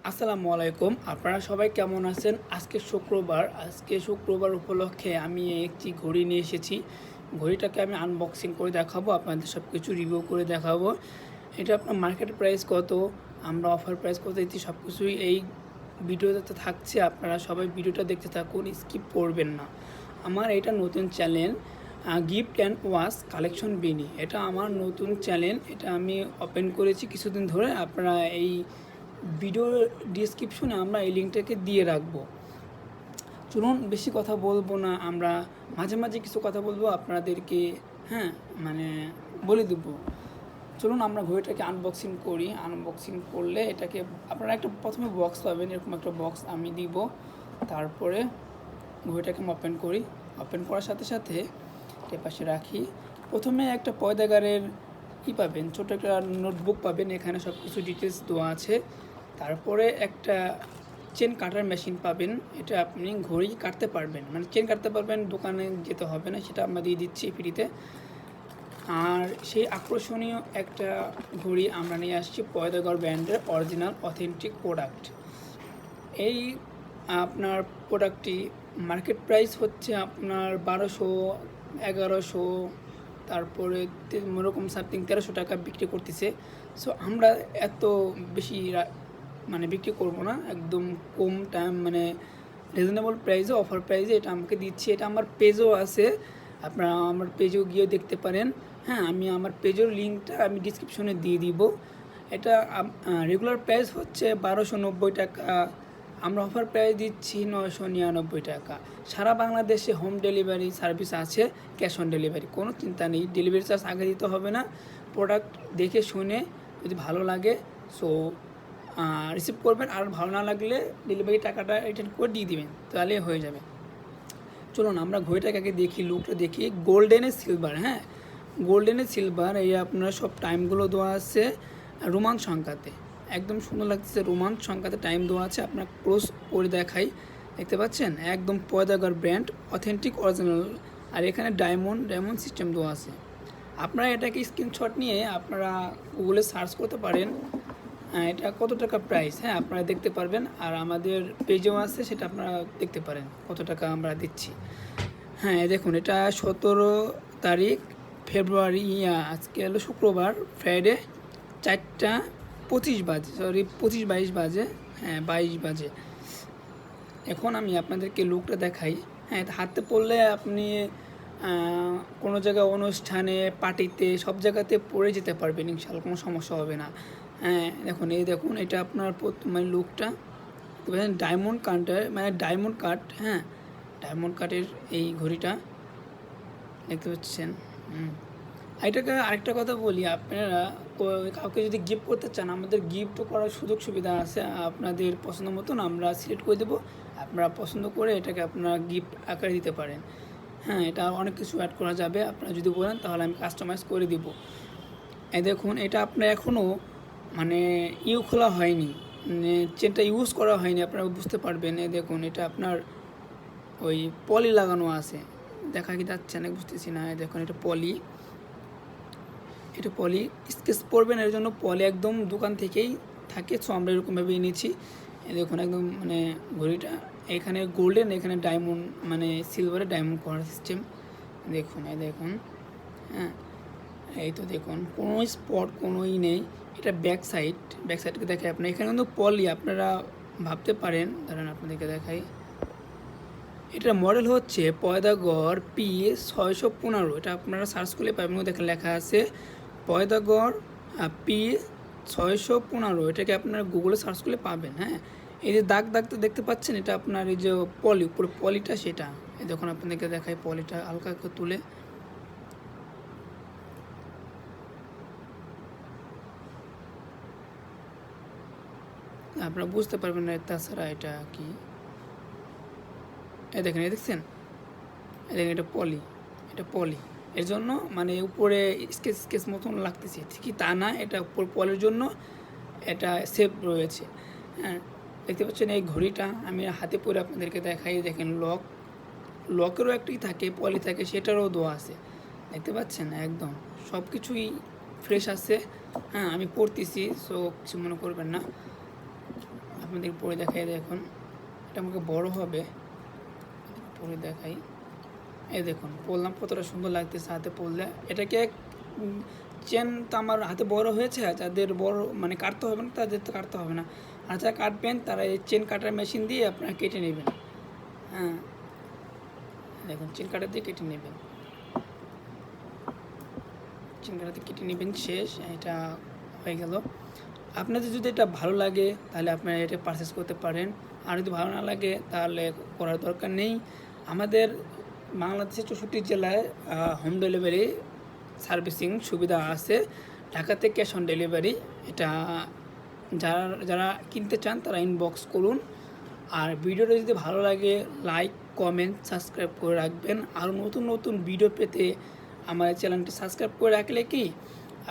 আসসালামু আলাইকুম। আপনারা সবাই কেমন আছেন? আজকে শুক্রবার উপলক্ষে আমি একটি ঘড়ি নিয়ে এসেছি। ঘড়িটাকে আমি আনবক্সিং করে দেখাবো, আপনাদের সব কিছু রিভিউ করে দেখাবো। এটা আপনার মার্কেট প্রাইস কত, আমরা অফার প্রাইস কত দিচ্ছি, সব কিছুই এই ভিডিওতে থাকছে। আপনারা সবাই ভিডিওটা দেখতে থাকুন, স্কিপ করবেন না। আমার এটা নতুন channel gift and watch collection বিনি, এটা আমার নতুন চ্যানেল। এটা আমি ওপেন করেছি কিছুদিন ধরে। আপনারা এই ভিডিও ডিসক্রিপশনে আমরা এই লিঙ্কটাকে দিয়ে রাখবো। চলুন বেশি কথা বলবো না, আমরা মাঝে মাঝে কিছু কথা বলবো আপনাদেরকে, মানে বলে দেবো। চলুন আমরা ঘড়িটাকে আনবক্সিং করি। আনবক্সিং করলে এটাকে আপনারা একটা প্রথমে বক্স পাবেন, এরকম একটা বক্স আমি দিব। তারপরে ঘড়িটাকে আমি ওপেন করি। ওপেন করার সাথে সাথে এর পাশে রাখি। প্রথমে একটা পয়দাগারের পাবেন, ছোটো একটা নোটবুক পাবেন, এখানে সব কিছু ডিটেলস দেওয়া আছে। তারপরে একটা চেন কাটার মেশিন পাবেন, এটা আপনি ঘড়ি কাটতে পারবেন, মানে চেন কাটতে পারবেন, দোকানে যেতে হবে না, সেটা আমরা দিয়ে দিচ্ছি ফ্রিতে। আর সেই আকর্ষণীয় একটা ঘড়ি আমরা নিয়ে আসছি পয়দাগর ব্র্যান্ডের অরিজিনাল অথেন্টিক প্রোডাক্ট। এই আপনার প্রোডাক্টটি মার্কেট প্রাইস হচ্ছে আপনার 1200, 1100, তারপরে ওরকম সামথিং 1300 টাকা বিক্রি করতেছে। সো আমরা এত বেশি মানে বিক্রি করব না, একদম কম টাইম, মানে রিজনেবল প্রাইসে, অফার প্রাইসে এটা আমাকে দিচ্ছি। এটা আমার পেজও আছে, আপনারা আমার পেজেও গিয়ে দেখতে পারেন। আমি আমার পেজের লিঙ্কটা আমি ডিসক্রিপশনে দিয়ে দিব। এটা রেগুলার প্রাইস হচ্ছে 1290 টাকা, আমরা অফার প্রাইস দিচ্ছি 999 টাকা। সারা বাংলাদেশে হোম ডেলিভারি সার্ভিস আছে, ক্যাশ অন ডেলিভারি, কোনো চিন্তা নেই। ডেলিভারি চার্জ আগে দিতে হবে না। প্রোডাক্ট দেখে শুনে যদি ভালো লাগে সো রিসিভ করবেন, আর ভালো না লাগলে ডেলিভারি টাকাটা রিটার্ন করে দিয়ে দিবেন, তাহলে হয়ে যাবে। চলুন আমরা ঘড়িটাকে আগে দেখি, লুকটা দেখি। গোল্ডেনের সিলভার, গোল্ডেনের সিলভার, এই আপনার সব টাইমগুলো দেওয়া আছে রোমান সংখ্যাতে, একদম সুন্দর লাগতেছে। রোমান সংখ্যাতে টাইম দেওয়া আছে, আপনার ক্লোজ করে দেখাই, দেখতে পাচ্ছেন, একদম পয়দাগর ব্র্যান্ড অথেন্টিক অরিজিনাল। আর এখানে ডায়মন্ড সিস্টেম দেওয়া আছে। আপনারা এটাকে স্ক্রিনশট নিয়ে আপনারা গুগলে সার্চ করতে পারেন এটা কত টাকা প্রাইস, আপনারা দেখতে পারবেন। আর আমাদের পেজেও আছে, সেটা আপনারা দেখতে পারেন কত টাকা আমরা দিচ্ছি। দেখুন, এটা 17 তারিখ ফেব্রুয়ারি, আজকে হলো শুক্রবার, ফ্রাইডে, 4টা 25 বাজে, 25-22 বাজে, 22 বাজে। এখন আমি আপনাদেরকে লুকটা দেখাই। হাতে পরলে আপনি কোনো জায়গায় অনুষ্ঠানে, পার্টিতে, সব জায়গাতে পরে যেতে পারবেন ইনশাআল্লাহ, কোনো সমস্যা হবে না। দেখুন এটা আপনার মানে লুকটা ডায়মন্ড কাটের, মানে ডায়মন্ড কাট, ডায়মন্ড কাটের এই ঘড়িটা দেখতে পাচ্ছেন। এটাকে আরেকটা কথা বলি, আপনারা কাউকে যদি গিফট করতে চান, আমাদের গিফটও করার সুযোগ সুবিধা আছে। আপনাদের পছন্দ মতন আমরা সিলেক্ট করে দেবো, আপনারা পছন্দ করে এটাকে আপনারা গিফট আকারে দিতে পারেন। এটা অনেক কিছু অ্যাড করা যাবে, আপনারা যদি বলেন তাহলে আমি কাস্টমাইজ করে দিব। দেখুন, এটা আপনার এখনও মানে খোলা হয়নি, মানে চেনটা ইউজ করা হয়নি, আপনারা বুঝতে পারবেন। দেখুন, এটা আপনার ওই পলি লাগানো আছে, দেখা কি যাচ্ছে না বুঝতেছি না। দেখুন, এটা পলি স্কেচ পড়বেন, এর জন্য পলি একদম দোকান থেকেই থাকে। সো আমরা এরকমভাবে এনেছি। দেখুন, একদম মানে ঘড়িটা এখানে গোল্ডেন, এখানে ডায়মন্ড, মানে সিলভারে ডায়মন্ড করার সিস্টেম। দেখুন, এই তো দেখুন, কোনো স্পট কোনোই নেই। এটা ব্যাক সাইডকে দেখাই আপনার, এখানে কিন্তু পলি, আপনারা ভাবতে পারেন, ধরেন আপনাদেরকে দেখাই। এটার মডেল হচ্ছে পয়দাগর P615, এটা আপনারা সার্চ করলে পাবেন, দেখেন লেখা আছে পয়দাগর P615, এটাকে আপনারা গুগলে সার্চ করলে পাবেন। এই যে দাগ তো দেখতে পাচ্ছেন, এটা আপনার এই যে পলি, উপরে পলিটা, সেটা এই দেখুন আপনাদেরকে দেখাই, পলিটা হালকা করে তুলে, আপনারা বুঝতে পারবেন না। তাছাড়া এটা কি, দেখছেন, দেখেন, এটা পলি, এর জন্য মানে উপরে স্কেচ মতন লাগতেছে, ঠিকই তা না, এটা উপর পলির জন্য এটা সেফ রয়েছে। দেখতে পাচ্ছেন এই ঘড়িটা আমি হাতে পরে আপনাদেরকে দেখাই। দেখেন, লকেরও একটি থাকে, পলি থাকে, সেটারও দোয়া আছে, দেখতে পাচ্ছেন, একদম সব কিছুই ফ্রেশ আছে। আমি পড়তেছি, সো কিছু মনে করবেন না। আপনাদের পরে দেখাই দেখুন, এটা আমাকে বড় হবে, পরে দেখাই। এই দেখুন পরলাম, কতটা সুন্দর লাগতেছে হাতে পরলে। এটাকে চেন তো আমার হাতে বড় হয়েছে, যাদের বড় মানে কাটতে হবে না তাদের তো কাটতে হবে না, আর যারা কাটবেন তারা এই চেন কাটার মেশিন দিয়ে আপনারা কেটে নেবেন। হ্যাঁ দেখুন চেন কাটার দিয়ে কেটে নেবেন, চেন কাটাতে কেটে নেবেন, শেষ। এটা হয়ে গেল। আপনাদের যদি এটা ভালো লাগে তাহলে আপনারা এটা পারচেস করতে পারেন, আর যদি ভালো না লাগে তাহলে করার দরকার নেই। আমাদের বাংলাদেশের 64 জেলায় হোম ডেলিভারি সার্ভিসিং সুবিধা আছে, ঢাকাতে ক্যাশ অন ডেলিভারি। এটা যারা যারা কিনতে চান তারা ইনবক্স করুন। আর ভিডিওটা যদি ভালো লাগে লাইক কমেন্ট সাবস্ক্রাইব করে রাখবেন। আরও নতুন নতুন ভিডিও পেতে আমার চ্যানেলটি সাবস্ক্রাইব করে রাখলে কি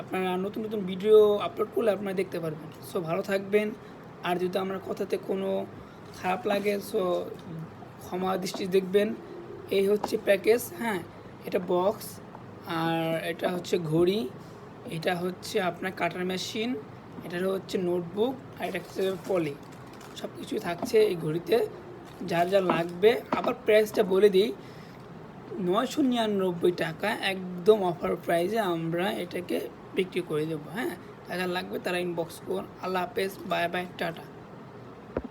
আপনারা নতুন নতুন ভিডিও আপলোড করলে আপনারা দেখতে পারবেন। সো ভালো থাকবেন। আর যদি আমার কথাতে কোনো খারাপ লাগে সো ক্ষমা দৃষ্টি দেখবেন। এই হচ্ছে প্যাকেজ, হ্যাঁ এটা বক্স, আর এটা হচ্ছে ঘড়ি, এটা হচ্ছে আপনার কাটার মেশিন, এটা হচ্ছে নোটবুক, আর এটা হচ্ছে পলি, সব কিছুই থাকছে এই ঘড়িতে। যার যা লাগবে, আবার প্রাইসটা বলে দিই, 999 টাকা একদম অফার প্রাইসে আমরা এটাকে বিক্রি করে দেবো। হ্যাঁ, যারা লাগবে তারা ইনবক্স করুন। আল্লাহ হাফেজ, বাই বাই, টাটা।